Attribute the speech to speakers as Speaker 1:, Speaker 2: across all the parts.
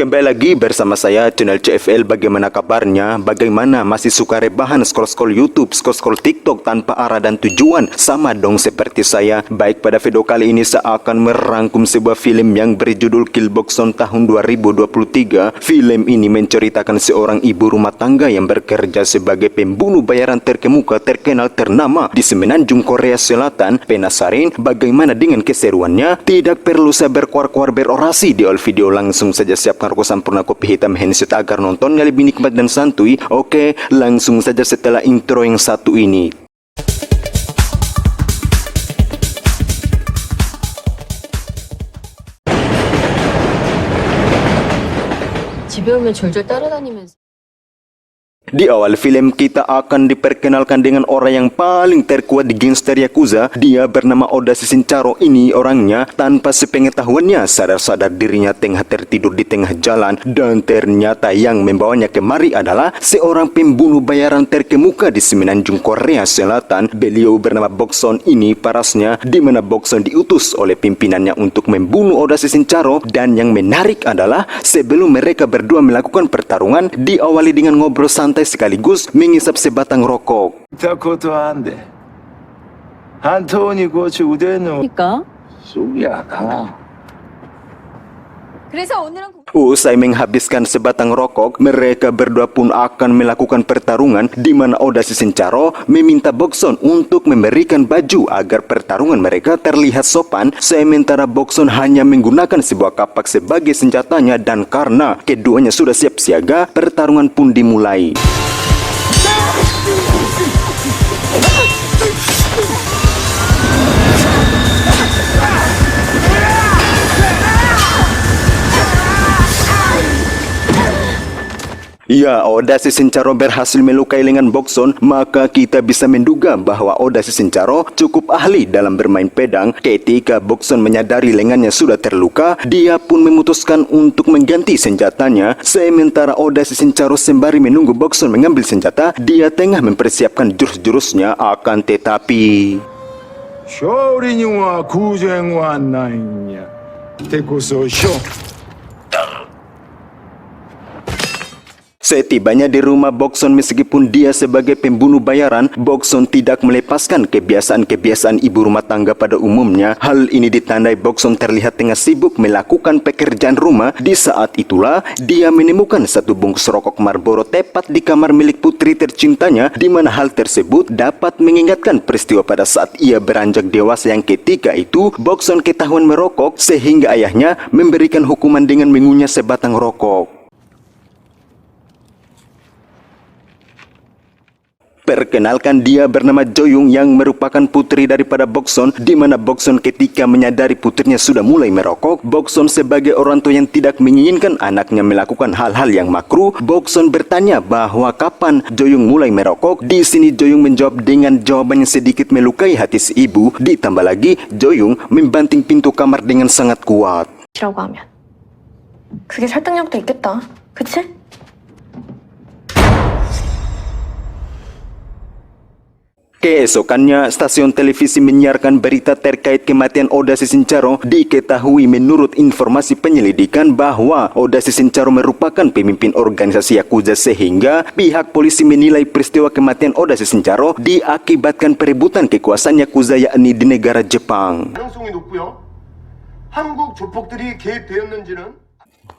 Speaker 1: Kembali lagi bersama saya, channel CFL. Bagaimana kabarnya? Bagaimana? Masih suka rebahan scroll-scroll YouTube, scroll-scroll TikTok tanpa arah dan tujuan? Sama dong seperti saya. Baik, pada video kali ini saya akan merangkum sebuah film yang berjudul Kill Bokson tahun 2023. Film ini menceritakan seorang ibu rumah tangga yang bekerja sebagai pembunuh bayaran terkemuka terkenal ternama di Semenanjung Korea Selatan. Penasaran bagaimana dengan keseruannya? Tidak perlu saya berkuar-kuar berorasi, di awal video langsung saja siapkan rokok sempurna, kopi hitam, handset agar nontonnya lebih nikmat dan santuy. Oke, langsung saja setelah intro yang satu ini.
Speaker 2: 집에 오면 졸졸 따라다니면서
Speaker 1: Di awal film kita akan diperkenalkan dengan orang yang paling terkuat di gangster Yakuza. Dia bernama Oda Shincharo. Ini orangnya tanpa sepengetahuannya sadar-sadar dirinya tengah tertidur di tengah jalan, dan ternyata yang membawanya kemari adalah seorang pembunuh bayaran terkemuka di Semenanjung Korea Selatan. Beliau bernama Bokson. Ini parasnya di mana Bokson diutus oleh pimpinannya untuk membunuh Oda Shincharo. Dan yang menarik adalah sebelum mereka berdua melakukan pertarungan, diawali dengan ngobrol santai sekaligus mengisap sebatang rokok.
Speaker 3: 다코토한데 한톤이 고치 우대는
Speaker 2: 그러니까
Speaker 3: 쑥이야다.
Speaker 2: 그래서 오늘은
Speaker 1: Usai menghabiskan sebatang rokok, mereka berdua pun akan melakukan pertarungan di mana Oda Shincharo meminta Bokson untuk memberikan baju agar pertarungan mereka terlihat sopan, sementara Bokson hanya menggunakan sebuah kapak sebagai senjatanya. Dan karena keduanya sudah siap siaga, pertarungan pun dimulai. Ya, Oda Shincharo berhasil melukai lengan Bokson, maka kita bisa menduga bahwa Oda Shincharo cukup ahli dalam bermain pedang. Ketika Bokson menyadari lengannya sudah terluka, dia pun memutuskan untuk mengganti senjatanya. Sementara Oda Shincharo sembari menunggu Bokson mengambil senjata, dia tengah mempersiapkan jurus-jurusnya. Akan tetapi
Speaker 3: 쇼리니와 구쟁와 나이냐 데코소 쇼.
Speaker 1: setibanya di rumah Bokson, meskipun dia sebagai pembunuh bayaran, Bokson tidak melepaskan kebiasaan-kebiasaan ibu rumah tangga pada umumnya. Hal ini ditandai Bokson terlihat tengah sibuk melakukan pekerjaan rumah. Di saat itulah dia menemukan satu bungkus rokok Marlboro tepat di kamar milik putri tercintanya, di mana hal tersebut dapat mengingatkan peristiwa pada saat ia beranjak dewasa yang ketika itu Bokson ketahuan merokok sehingga ayahnya memberikan hukuman dengan mengunyah sebatang rokok. Perkenalkan, dia bernama Joyung yang merupakan putri daripada Bokson, di mana Bokson ketika menyadari putrinya sudah mulai merokok, Bokson sebagai orang tua yang tidak menginginkan anaknya melakukan hal-hal yang makruh, Bokson bertanya bahwa kapan Joyung mulai merokok. Di sini Joyung menjawab dengan jawaban yang sedikit melukai hati si ibu. Ditambah lagi Joyung membanting pintu kamar dengan sangat kuat.
Speaker 4: 라고 하면 그게 설득력도 있겠다. 그치?
Speaker 1: Keesokannya, stasiun televisi menyiarkan berita terkait kematian Oda Shincharo. Diketahui menurut informasi penyelidikan bahwa Oda Shincharo merupakan pemimpin organisasi Yakuza, sehingga pihak polisi menilai peristiwa kematian Oda Shincharo diakibatkan perebutan kekuasaan Yakuza, yakni di negara Jepang.
Speaker 5: 가능성이 높고요. 한국 조폭들이 개입되었는지는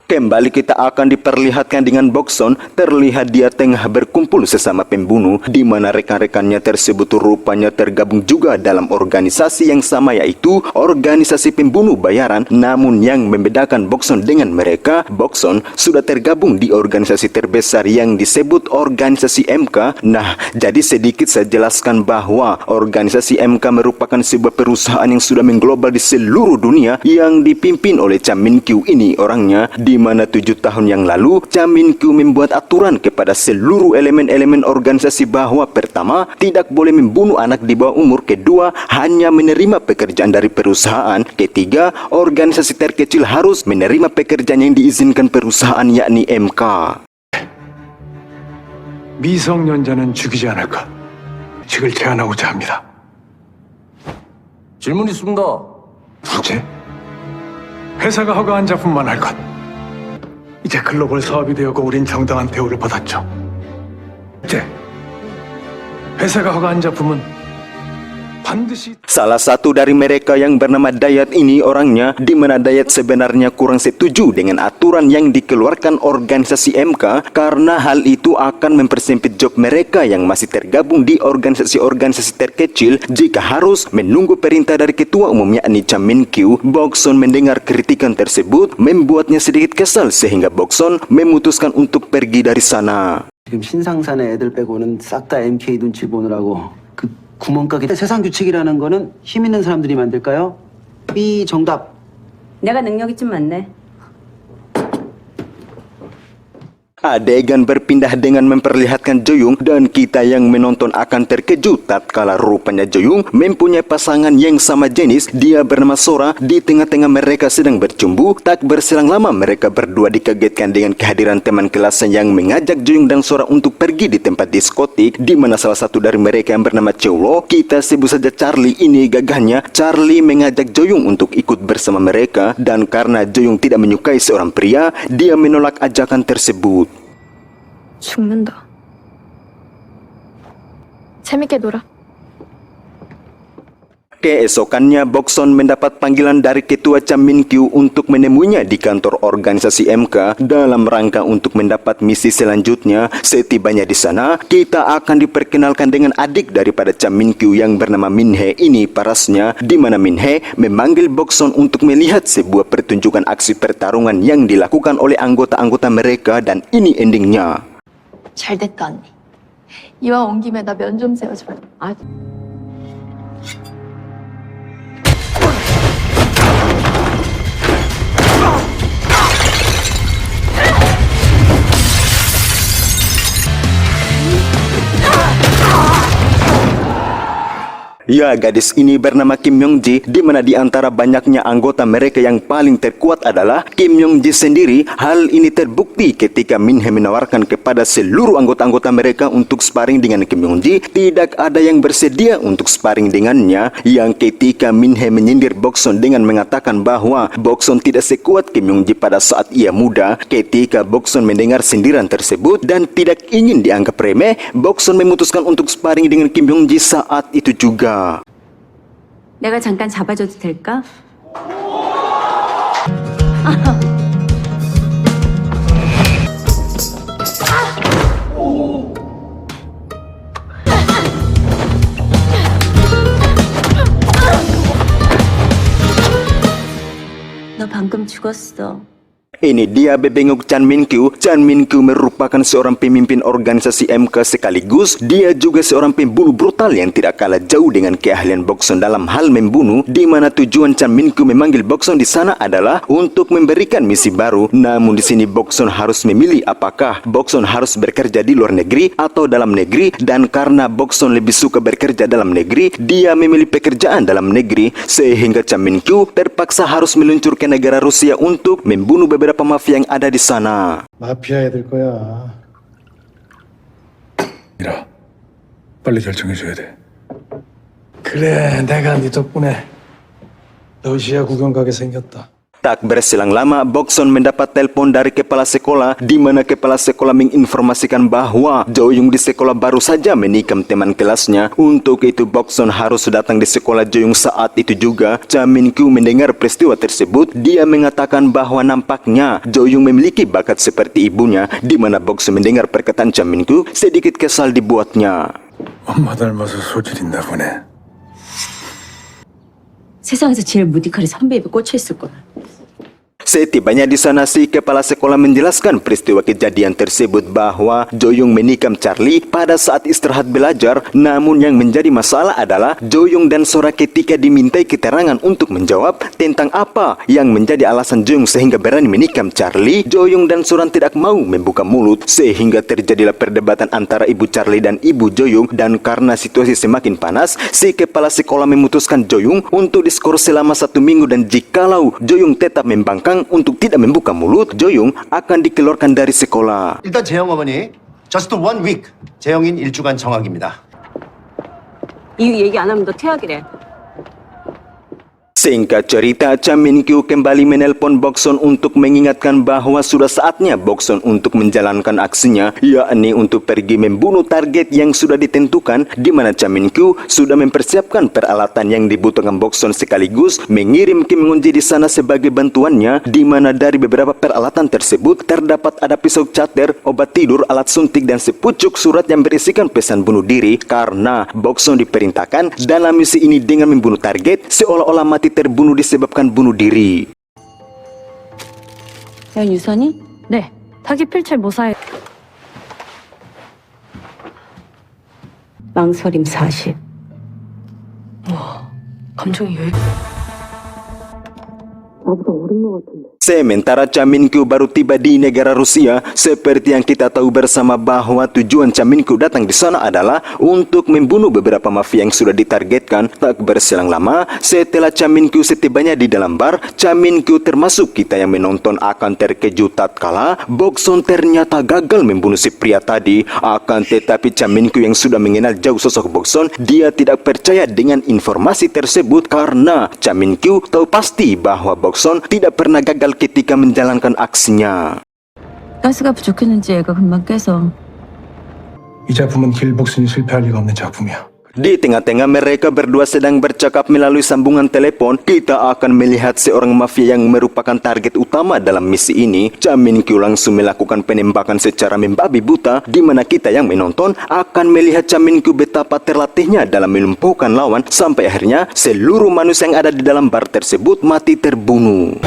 Speaker 1: Kembali kita akan diperlihatkan dengan Bokson. Terlihat dia tengah berkumpul sesama pembunuh, di mana rekan-rekannya tersebut rupanya tergabung juga dalam organisasi yang sama, yaitu organisasi pembunuh bayaran. Namun yang membedakan Bokson dengan mereka, Bokson sudah tergabung di organisasi terbesar yang disebut organisasi MK. Nah, jadi sedikit saya jelaskan bahwa organisasi MK merupakan sebuah perusahaan yang sudah mengglobal di seluruh dunia yang dipimpin oleh Cha Min-kyu. Ini orangnya, di mana 7 tahun yang lalu Cha Min-kyu membuat aturan kepada seluruh elemen-elemen organisasi bahwa pertama, tidak boleh membunuh anak di bawah umur, kedua, hanya menerima pekerjaan dari perusahaan, ketiga, organisasi terkecil harus menerima pekerjaan yang diizinkan perusahaan, yakni MK.
Speaker 3: 미성년자는 죽이지 않을까? 직을 제안하고자 합니다.
Speaker 6: 질문 있습니다.
Speaker 3: 둘째, 회사가 허가한 작품만 할 것. 이제 글로벌 사업이 되었고 우린 정당한 대우를 받았죠. 이제 회사가 허가한 작품은 반드시
Speaker 1: Salah satu dari mereka yang bernama Dayat ini orangnya, di mana Dayat sebenarnya kurang setuju dengan aturan yang dikeluarkan organisasi MK karena hal itu akan mempersempit job mereka yang masih tergabung di organisasi-organisasi terkecil jika harus menunggu perintah dari ketua umum yakni Chaminqiu. Bokson mendengar kritikan tersebut membuatnya sedikit kesal sehingga Bokson memutuskan untuk pergi dari sana.
Speaker 6: 지금 신상산의 애들 빼고는 싹 다 MK 눈치 보느라고 그 구멍가게 세상 규칙이라는 거는 힘 있는 사람들이 만들까요? B 정답.
Speaker 7: 내가 능력이 좀 많네.
Speaker 1: Adegan berpindah dengan memperlihatkan Joyung dan kita yang menonton akan terkejut tatkala rupanya Joyung mempunyai pasangan yang sama jenis. Dia bernama Sora. Di tengah-tengah mereka sedang bercumbu. Tak berselang lama mereka berdua dikagetkan dengan kehadiran teman kelasnya yang mengajak Joyung dan Sora untuk pergi di tempat diskotik, di mana salah satu dari mereka yang bernama Cheulo, kita sebut saja Charlie, ini gagahnya. Charlie mengajak Joyung untuk ikut bersama mereka dan karena Joyung tidak menyukai seorang pria, dia menolak ajakan tersebut.
Speaker 4: 죽는다. 재밌게 놀아.
Speaker 1: Keesokannya, Bokson mendapat panggilan dari ketua Chaminqiu untuk menemuinya di kantor organisasi MK dalam rangka untuk mendapat misi selanjutnya. Setibanya di sana, kita akan diperkenalkan dengan adik daripada Chaminqiu yang bernama Minhe. Ini parasnya, di mana Minhe memanggil Bokson untuk melihat sebuah pertunjukan aksi pertarungan yang dilakukan oleh anggota-anggota mereka dan ini endingnya.
Speaker 2: 잘 됐다 언니. 이왕 온 김에 나 면 좀 세워줘. 아,
Speaker 1: Ya, gadis ini bernama Kim Myung-ji, di mana di antara banyaknya anggota mereka yang paling terkuat adalah Kim Myung-ji sendiri. Hal ini terbukti ketika Minhe menawarkan kepada seluruh anggota-anggota mereka untuk sparring dengan Kim Myung-ji. Tidak ada yang bersedia untuk sparring dengannya, yang ketika Minhe menyindir Bokson dengan mengatakan bahwa Bokson tidak sekuat Kim Myung-ji pada saat ia muda. Ketika Bokson mendengar sindiran tersebut dan tidak ingin dianggap remeh, Bokson memutuskan untuk sparring dengan Kim Myung-ji saat itu juga.
Speaker 7: 내가 잠깐 잡아줘도 될까? 너 방금 죽었어.
Speaker 1: Ini dia bebenguk Chaminqiu. Chaminqiu merupakan seorang pemimpin organisasi MK sekaligus dia juga seorang pembunuh brutal yang tidak kalah jauh dengan keahlian Bokson dalam hal membunuh, di mana tujuan Chaminqiu memanggil Bokson di sana adalah untuk memberikan misi baru. Namun di sini Bokson harus memilih apakah Bokson harus bekerja di luar negeri atau dalam negeri, dan karena Bokson lebih suka bekerja dalam negeri, dia memilih pekerjaan dalam negeri sehingga Chaminqiu terpaksa harus meluncur ke negara Rusia untuk membunuh beberapa mafia yang ada di sana.
Speaker 3: 마피아 애들 거야. 이라, 빨리 결정해줘야 돼. 그래, 내가 네 덕분에 러시아 구경 가게 생겼다.
Speaker 1: Tak berselang lama, Bokson mendapat telepon dari kepala sekolah, di mana kepala sekolah menginformasikan bahwa Joyung di sekolah baru saja menikam teman kelasnya. Untuk itu, Bokson harus datang di sekolah Joyung saat itu juga. Chaminqiu mendengar peristiwa tersebut. Dia mengatakan bahwa nampaknya Joyung memiliki bakat seperti ibunya, di mana Bokson mendengar perkataan Chaminqiu sedikit kesal dibuatnya.
Speaker 3: 엄마 닮아서 소질 있나 보네.
Speaker 7: 세상에서 제일 무디컬이 선배 입에 꽂혀 있을 거야.
Speaker 1: Setibanya di sana, si kepala sekolah menjelaskan peristiwa kejadian tersebut bahwa Joyung menikam Charlie pada saat istirahat belajar. Namun yang menjadi masalah adalah Joyung dan Sora ketika dimintai keterangan untuk menjawab tentang apa yang menjadi alasan Joyung sehingga berani menikam Charlie, Joyung dan Sora tidak mau membuka mulut sehingga terjadilah perdebatan antara ibu Charlie dan ibu Joyung. Dan karena situasi semakin panas, si kepala sekolah memutuskan Joyung untuk diskors selama 1 minggu, dan jikalau Joyung tetap membangkang untuk tidak membuka mulut, Joyung akan dikeluarkan dari sekolah.
Speaker 5: 일단 재영 어머니, just 1 week 재영인 일주간 정학입니다.
Speaker 7: 이유 얘기 안 하면 너 퇴학이래.
Speaker 1: Singkat cerita, Cha Min-kyu kembali menelpon Bokson untuk mengingatkan bahwa sudah saatnya Bokson untuk menjalankan aksinya, yakni untuk pergi membunuh target yang sudah ditentukan, di mana Cha Min-kyu sudah mempersiapkan peralatan yang dibutuhkan Bokson sekaligus mengirim Kim Yong-ji di sana sebagai bantuannya, di mana dari beberapa peralatan tersebut terdapat ada pisau cutter, obat tidur, alat suntik, dan sepucuk surat yang berisikan pesan bunuh diri, karena Bokson diperintahkan dalam misi ini dengan membunuh target seolah-olah mati terbunuh disebabkan bunuh diri.
Speaker 7: 야, 유선이?
Speaker 4: 네, 타기 필체 모사에
Speaker 7: 망설임 40.
Speaker 4: 감정이 왜?
Speaker 1: Sementara Cha Min-kyu baru tiba di negara Rusia, seperti yang kita tahu bersama bahwa tujuan Cha Min-kyu datang di sana adalah untuk membunuh beberapa mafia yang sudah ditargetkan. Tak berselang lama, setelah Cha Min-kyu setibanya di dalam bar, Cha Min-kyu termasuk kita yang menonton akan terkejut tatkala Bokson ternyata gagal membunuh si pria tadi. Akan tetapi Cha Min-kyu yang sudah mengenal jauh sosok Bokson, dia tidak percaya dengan informasi tersebut karena Cha Min-kyu tahu pasti bahwa Bokson tidak pernah gagal ketika menjalankan aksinya.
Speaker 7: 가스가 부족했는지 애가 금방 깨서.
Speaker 3: 이 작품은 길복순이 실패할 리가 없는 작품이야.
Speaker 1: Di tengah-tengah mereka berdua sedang bercakap melalui sambungan telepon, kita akan melihat seorang mafia yang merupakan target utama dalam misi ini. Cha Min-kyu langsung melakukan penembakan secara membabi buta, di mana kita yang menonton akan melihat Cha Min-kyu betapa terlatihnya dalam melumpuhkan lawan, sampai akhirnya seluruh manusia yang ada di dalam bar tersebut mati terbunuh.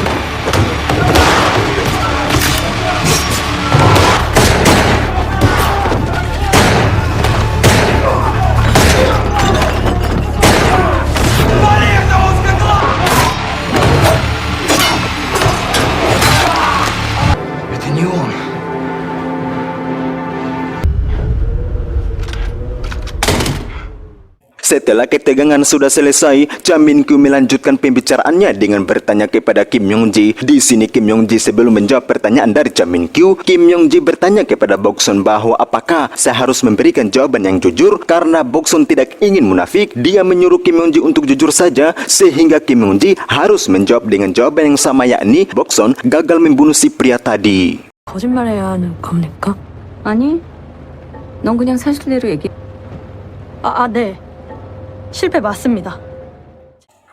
Speaker 1: Setelah ketegangan sudah selesai, Cha Min-kyu melanjutkan pembicaraannya dengan bertanya kepada Kim Yong-ji. Di sini Kim Yong-ji sebelum menjawab pertanyaan dari Cha Min-kyu, Kim Yong-ji bertanya kepada Bokson bahwa apakah saya harus memberikan jawaban yang jujur. Karena Bokson tidak ingin munafik, dia menyuruh Kim Yong-ji untuk jujur saja, sehingga Kim Yong-ji harus menjawab dengan jawaban yang sama, yakni Bokson gagal membunuh si pria tadi.
Speaker 4: 거짓말해야 하는 겁니까?
Speaker 7: 아니, 넌 그냥 사실대로 얘기해.
Speaker 4: 네. 실패 맞습니다.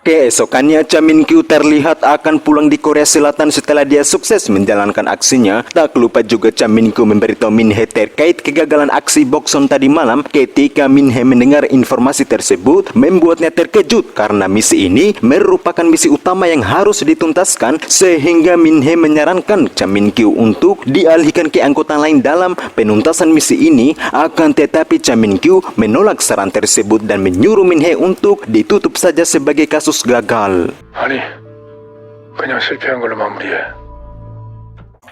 Speaker 1: Keesokannya, Cha Min-kyu terlihat akan pulang di Korea Selatan setelah dia sukses menjalankan aksinya. Tak lupa juga Cha Min-kyu memberitahu Min-hye terkait kegagalan aksi Bokson tadi malam. Ketika Min-hye mendengar informasi tersebut, membuatnya terkejut karena misi ini merupakan misi utama yang harus dituntaskan, sehingga Min-hye menyarankan Cha Min-kyu untuk dialihkan ke anggota lain dalam penuntasan misi ini. Akan tetapi Cha Min-kyu menolak saran tersebut dan menyuruh Min-hye untuk ditutup saja sebagai kasus gagal.
Speaker 3: 아니, 그냥 실패한 걸로 마무리해.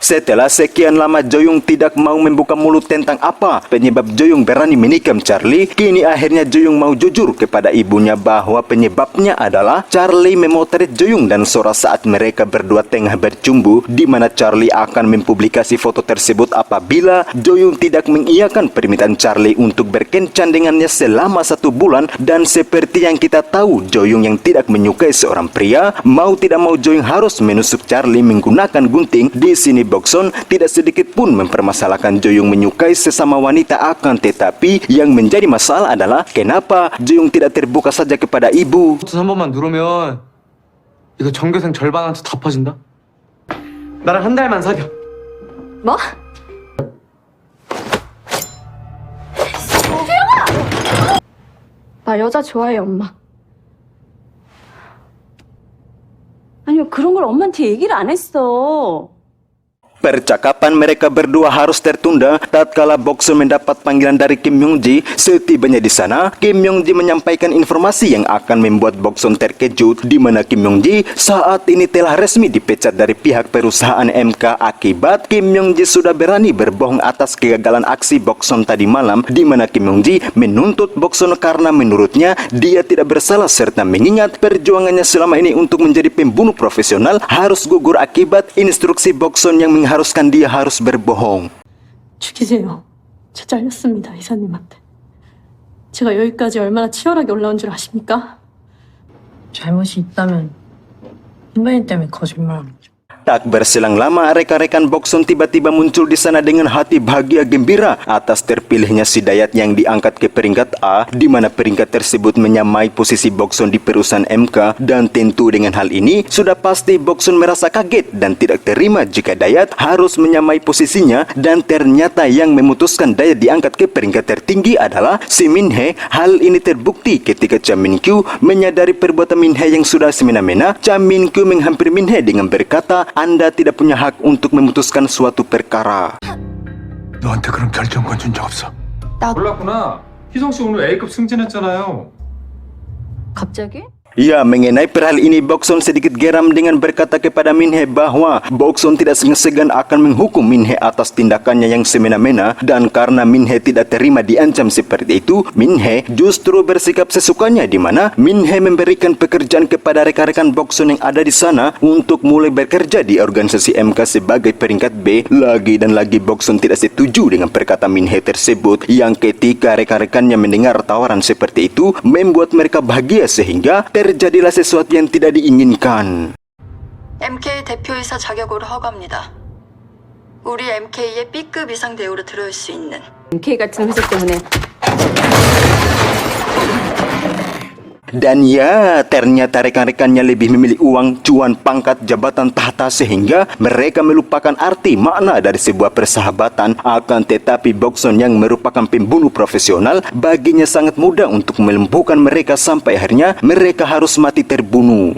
Speaker 1: Setelah sekian lama Joyung tidak mau membuka mulut tentang apa penyebab Joyung berani menikam Charlie, kini akhirnya Joyung mau jujur kepada ibunya bahwa penyebabnya adalah Charlie memotret Joyung dan Sora saat mereka berdua tengah bercumbu, di mana Charlie akan mempublikasi foto tersebut apabila Joyung tidak mengiyakan permintaan Charlie untuk berkencan dengannya selama 1 bulan. Dan seperti yang kita tahu, Joyung yang tidak menyukai seorang pria, mau tidak mau Joyung harus menusuk Charlie menggunakan gunting. Di sini Bokson tidak sedikit pun mempermasalahkan Joyung menyukai sesama wanita, akan tetapi yang menjadi masalah adalah kenapa Joyung tidak terbuka saja kepada ibu.
Speaker 8: 3 번만 누르면 이거 전교생 절반한테 다 퍼진다? 나랑 한 달만 사겨.
Speaker 4: 뭐? 나 여자 좋아해, 엄마.
Speaker 7: 아니, 그런 걸 엄마한테 얘기를 안 했어.
Speaker 1: Percakapan mereka berdua harus tertunda tatkala Bokson mendapat panggilan dari Kim Yong-ji. Setibanya di sana, Kim Yong-ji menyampaikan informasi yang akan membuat Bokson terkejut, di mana Kim Yong-ji saat ini telah resmi dipecat dari pihak perusahaan MK akibat Kim Yong-ji sudah berani berbohong atas kegagalan aksi Bokson tadi malam, di mana Kim Yong-ji menuntut Bokson karena menurutnya dia tidak bersalah serta mengingat perjuangannya selama ini untuk menjadi pembunuh profesional harus gugur akibat instruksi Bokson yang haruskan dia harus berbohong.
Speaker 9: 죽이세요. 저 잘렸습니다, 이사님한테. 제가 여기까지 얼마나 치열하게 올라온 줄 아십니까?
Speaker 2: 잘못이 있다면
Speaker 9: 선배님 때문에 거짓말하는 거죠.
Speaker 1: Tak berselang lama, rekan-rekan Bokson tiba-tiba muncul di sana dengan hati bahagia gembira atas terpilihnya si Dayat yang diangkat ke peringkat A, di mana peringkat tersebut menyamai posisi Bokson di perusahaan MK, dan tentu dengan hal ini sudah pasti Bokson merasa kaget dan tidak terima jika Dayat harus menyamai posisinya, dan ternyata yang memutuskan Dayat diangkat ke peringkat tertinggi adalah si Min-hee. Hal ini terbukti ketika Cha Min-kyu menyadari perbuatan Min-hee yang sudah semena-mena. Cha Min-kyu menghampiri Min-hee dengan berkata, "Anda tidak punya hak untuk memutuskan suatu perkara."
Speaker 3: 너한테 그런 결정권 준 적 없어.
Speaker 8: 몰랐구나. 희성 씨 오늘 A급 승진했잖아요.
Speaker 7: 갑자기?
Speaker 1: Ya, mengenai perihal ini, Bokson sedikit geram dengan berkata kepada Min-hee bahwa Bokson tidak segan-segan akan menghukum Min-hee atas tindakannya yang semena-mena, dan karena Min-hee tidak terima diancam seperti itu, Min-hee justru bersikap sesukanya, di mana Min-hee memberikan pekerjaan kepada rekan-rekan Bokson yang ada di sana untuk mulai bekerja di organisasi MK sebagai peringkat B. Lagi dan lagi Bokson tidak setuju dengan perkataan Min-hee tersebut, yang ketika rekan-rekannya mendengar tawaran seperti itu membuat mereka bahagia sehingga terjadilah sesuatu yang tidak diinginkan.
Speaker 2: MK 대표이사 자격으로 허가합니다. 우리 MK의 B급 이상 대우로 들어올 수 있는
Speaker 7: MK 같은 회사 때문에
Speaker 1: Dan ya, ternyata rekan-rekannya lebih memilih uang, cuan, pangkat, jabatan, tahta, sehingga mereka melupakan arti makna dari sebuah persahabatan. Akan tetapi Bokson yang merupakan pembunuh profesional, baginya sangat mudah untuk melumpuhkan mereka sampai akhirnya mereka harus mati terbunuh.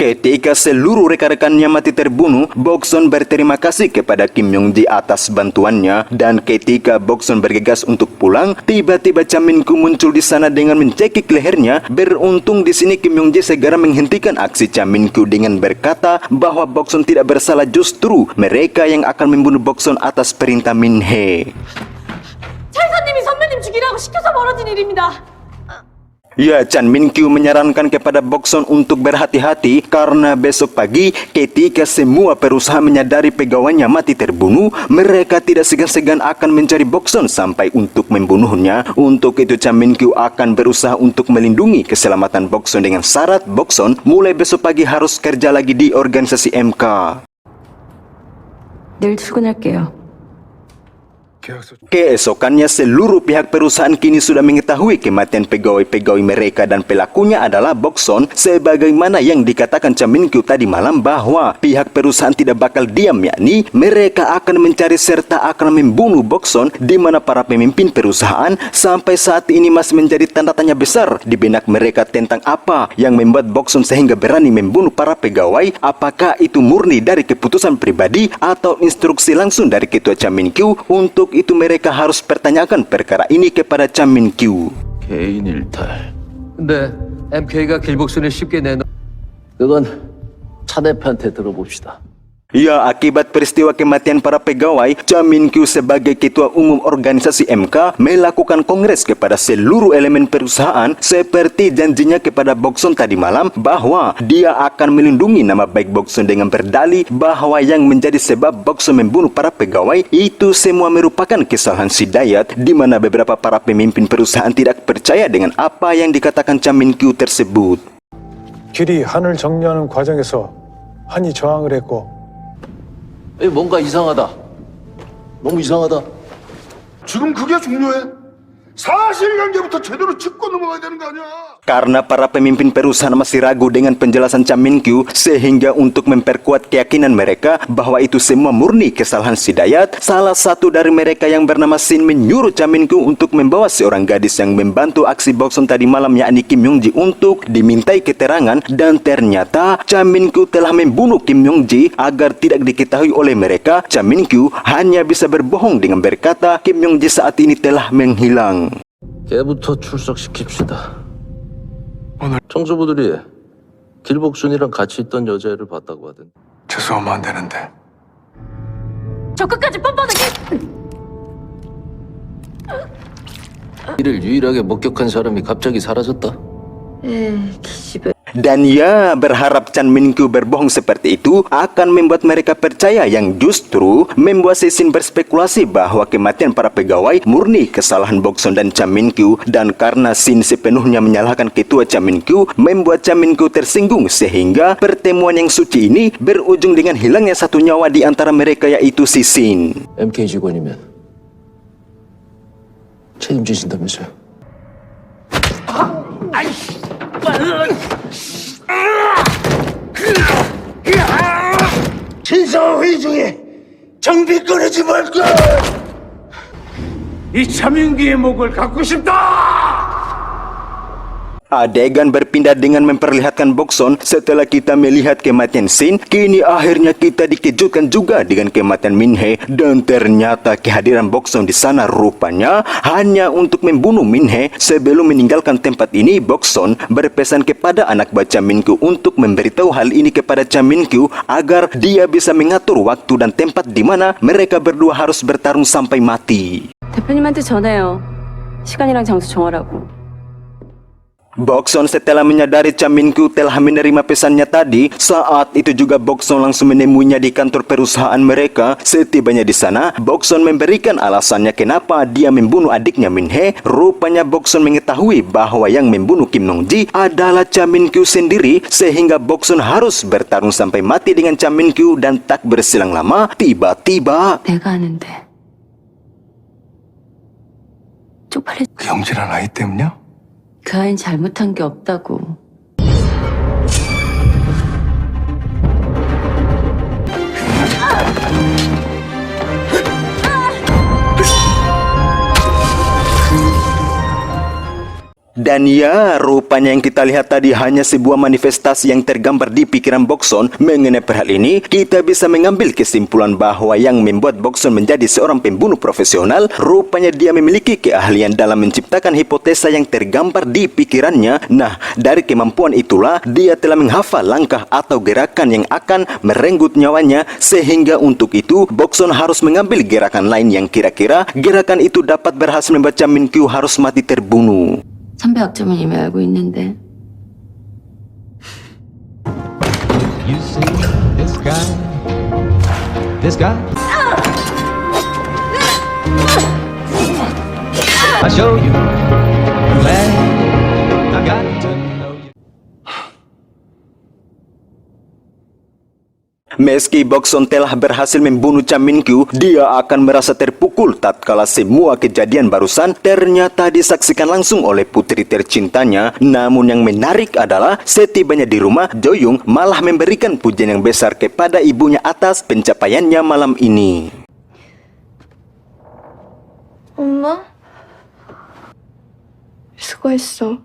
Speaker 1: Ketika seluruh rekan-rekannya mati terbunuh, Bokson berterima kasih kepada Kim Myung-ji atas bantuannya, dan ketika Bokson bergegas untuk pulang, tiba-tiba Cha Min-kyu muncul di sana dengan mencekik lehernya. Beruntung di sini Kim Myung-ji segera menghentikan aksi Cha Min-kyu dengan berkata bahwa Bokson tidak bersalah, justru mereka yang akan membunuh Bokson atas perintah Min-hee.
Speaker 9: 차 이사님이 선배님 죽이라고 시켜서 벌어진 일입니다.
Speaker 1: Ya, Cha Min-kyu menyarankan kepada Bokson untuk berhati-hati karena besok pagi ketika semua perusahaan menyadari pegawainya mati terbunuh, mereka tidak segan-segan akan mencari Bokson sampai untuk membunuhnya. Untuk itu Cha Min-kyu akan berusaha untuk melindungi keselamatan Bokson dengan syarat Bokson mulai besok pagi harus kerja lagi di organisasi MK.
Speaker 7: 내일 출근할게요.
Speaker 3: 계약서
Speaker 1: Keesokannya seluruh pihak perusahaan kini sudah mengetahui kematian pegawai-pegawai mereka, dan pelakunya adalah Bokson. Sebagaimana yang dikatakan Cha Min-kyu tadi malam bahwa pihak perusahaan tidak bakal diam, yakni mereka akan mencari serta akan membunuh Bokson, di mana para pemimpin perusahaan sampai saat ini masih menjadi tanda tanya besar di benak mereka tentang apa yang membuat Bokson sehingga berani membunuh para pegawai. Apakah itu murni dari keputusan pribadi atau instruksi langsung dari ketua Cha Min-kyu? Untuk itu mereka harus pertanyakan perkara ini kepada Cha Min-kyu.
Speaker 10: 개인 일탈.
Speaker 11: 근데 MK가 길복순을 쉽게 내놓.
Speaker 10: 그건 차 대표한테 들어봅시다.
Speaker 1: Ya, akibat peristiwa kematian para pegawai, Cha Min-kyu sebagai ketua umum organisasi MK melakukan kongres kepada seluruh elemen perusahaan seperti janjinya kepada Bokson tadi malam bahwa dia akan melindungi nama baik Bokson dengan berdalih bahwa yang menjadi sebab Bokson membunuh para pegawai itu semua merupakan kesalahan si Dayat, di mana beberapa para pemimpin perusahaan tidak percaya dengan apa yang dikatakan Cha Min-kyu tersebut.
Speaker 3: 길이 한을 정리하는 과정에서 한이 저항을 했고
Speaker 10: 뭔가 이상하다. 너무 이상하다.
Speaker 5: 지금 그게 중요해.
Speaker 3: 사실관계부터 제대로 짚고 넘어가야 되는 거 아니야?
Speaker 1: Karena para pemimpin perusahaan masih ragu dengan penjelasan Cha Min-kyu, sehingga untuk memperkuat keyakinan mereka bahwa itu semua murni kesalahan si Dayat, salah satu dari mereka yang bernama Shin menyuruh Cha Min-kyu untuk membawa seorang gadis yang membantu aksi Bokson tadi malam, yakni Kim Yong-ji, untuk dimintai keterangan. Dan ternyata Cha Min-kyu telah membunuh Kim Yong-ji. Agar tidak diketahui oleh mereka, Cha Min-kyu hanya bisa berbohong dengan berkata Kim Yong-ji saat ini telah menghilang.
Speaker 10: 걔부터 출석시킵시다.
Speaker 3: 오늘
Speaker 10: 청소부들이 길복순이랑 같이 있던 여자애를 봤다고 하던데.
Speaker 3: 죄송하면 안 되는데
Speaker 9: 저 끝까지 뻔뻔하게.
Speaker 10: 이를 유일하게 목격한 사람이 갑자기 사라졌다.
Speaker 1: Dan ya, berharap Chan Min-kyu berbohong seperti itu akan membuat mereka percaya, yang justru membuat Shin berspekulasi bahwa kematian para pegawai murni kesalahan Bokson dan Cha Min-kyu. Dan karena Shin sepenuhnya menyalahkan ketua Cha Min-kyu, membuat Cha Min-kyu tersinggung, sehingga pertemuan yang suci ini berujung dengan hilangnya satu nyawa di antara mereka, yaitu si Shin.
Speaker 10: MK 직원이면 책임지신다면서요?
Speaker 5: 진상회의 중에 정비 꺼내지 말걸!
Speaker 3: 이 차민기의 목을 갖고 싶다!
Speaker 1: Adegan berpindah dengan memperlihatkan Bokson setelah kita melihat kematian Shin. Kini akhirnya kita dikejutkan juga dengan kematian Min-hee, dan ternyata kehadiran Bokson di sana rupanya hanya untuk membunuh Min-hee. Sebelum meninggalkan tempat ini, Bokson berpesan kepada anak buah Cha Min-kyu untuk memberitahu hal ini kepada Cha Min-kyu agar dia bisa mengatur waktu dan tempat di mana mereka berdua harus bertarung sampai mati.
Speaker 7: 대표님한테 전해요. 시간이랑 장소 정하라고.
Speaker 1: Bokson setelah menyadari Cha Min-kyu telah menerima pesannya tadi, saat itu juga Bokson langsung menemuinya di kantor perusahaan mereka. Setibanya di sana, Bokson memberikan alasannya kenapa dia membunuh adiknya Min-hee. Rupanya Bokson mengetahui bahwa yang membunuh Kim Yong-ji adalah Cha Min-kyu sendiri, sehingga Bokson harus bertarung sampai mati dengan Cha Min-kyu. Dan tak berselang lama, tiba-tiba
Speaker 7: 내가 아는데. 쪽팔려.
Speaker 3: 그 영진한 아이 때문이야?
Speaker 7: 그 아이는 잘못한 게 없다고.
Speaker 1: Dan ya, rupanya yang kita lihat tadi hanya sebuah manifestasi yang tergambar di pikiran Bokson. Mengenai hal ini, kita bisa mengambil kesimpulan bahwa yang membuat Bokson menjadi seorang pembunuh profesional, rupanya dia memiliki keahlian dalam menciptakan hipotesa yang tergambar di pikirannya. Nah, dari kemampuan itulah dia telah menghafal langkah atau gerakan yang akan merenggut nyawanya, sehingga untuk itu Bokson harus mengambil gerakan lain yang kira-kira gerakan itu dapat berhasil membuat Cha Min-kyu harus mati terbunuh.
Speaker 7: 선배 약점은 이미 알고 있는데.
Speaker 12: You see this guy? This guy? I'll show you. Man, I got to know you.
Speaker 1: Meski Bokson telah berhasil membunuh Cha Min-kyu, dia akan merasa terpukul tatkala semua kejadian barusan ternyata disaksikan langsung oleh putri tercintanya. Namun yang menarik adalah setibanya di rumah, Jo-young malah memberikan pujian yang besar kepada ibunya atas pencapaiannya malam ini.
Speaker 4: 엄마? 수고했어.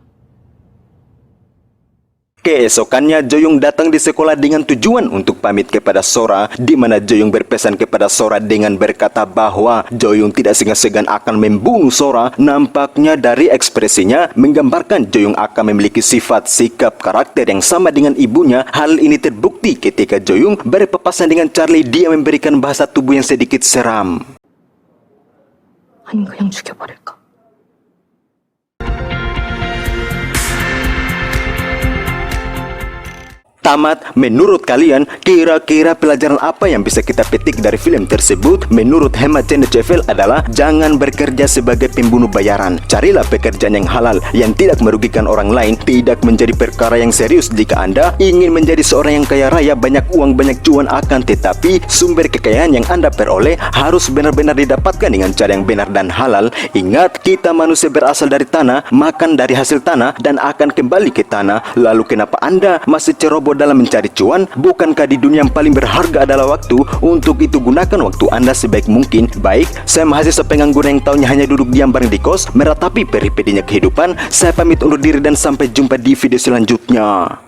Speaker 1: Keesokannya, Jo-young datang di sekolah dengan tujuan untuk pamit kepada Sora, di mana Jo-young berpesan kepada Sora dengan berkata bahwa Jo-young tidak segan-segan akan membunuh Sora. Nampaknya dari ekspresinya menggambarkan Jo-young akan memiliki sifat, sikap, karakter yang sama dengan ibunya. Hal ini terbukti ketika Jo-young berpapasan dengan Charlie. Dia memberikan bahasa tubuh yang sedikit seram.
Speaker 4: 아니면 그냥 죽여버릴까?
Speaker 1: tamat. Menurut kalian, kira-kira pelajaran apa yang bisa kita petik dari film tersebut? Menurut hemat channel CFL adalah jangan bekerja sebagai pembunuh bayaran. Carilah pekerjaan yang halal, yang tidak merugikan orang lain, tidak menjadi perkara yang serius jika Anda ingin menjadi seorang yang kaya raya, banyak uang, banyak cuan, akan tetapi sumber kekayaan yang Anda peroleh harus benar-benar didapatkan dengan cara yang benar dan halal. Ingat, kita manusia berasal dari tanah, makan dari hasil tanah, dan akan kembali ke tanah. Lalu kenapa Anda masih ceroboh dalam mencari cuan? Bukankah di dunia yang paling berharga adalah waktu? Untuk itu gunakan waktu Anda sebaik mungkin. Baik, saya mahasiswa pengangguran yang tahunya hanya duduk diam bareng di kos, meratapi peripetinya kehidupan. Saya pamit undur diri dan sampai jumpa di video selanjutnya.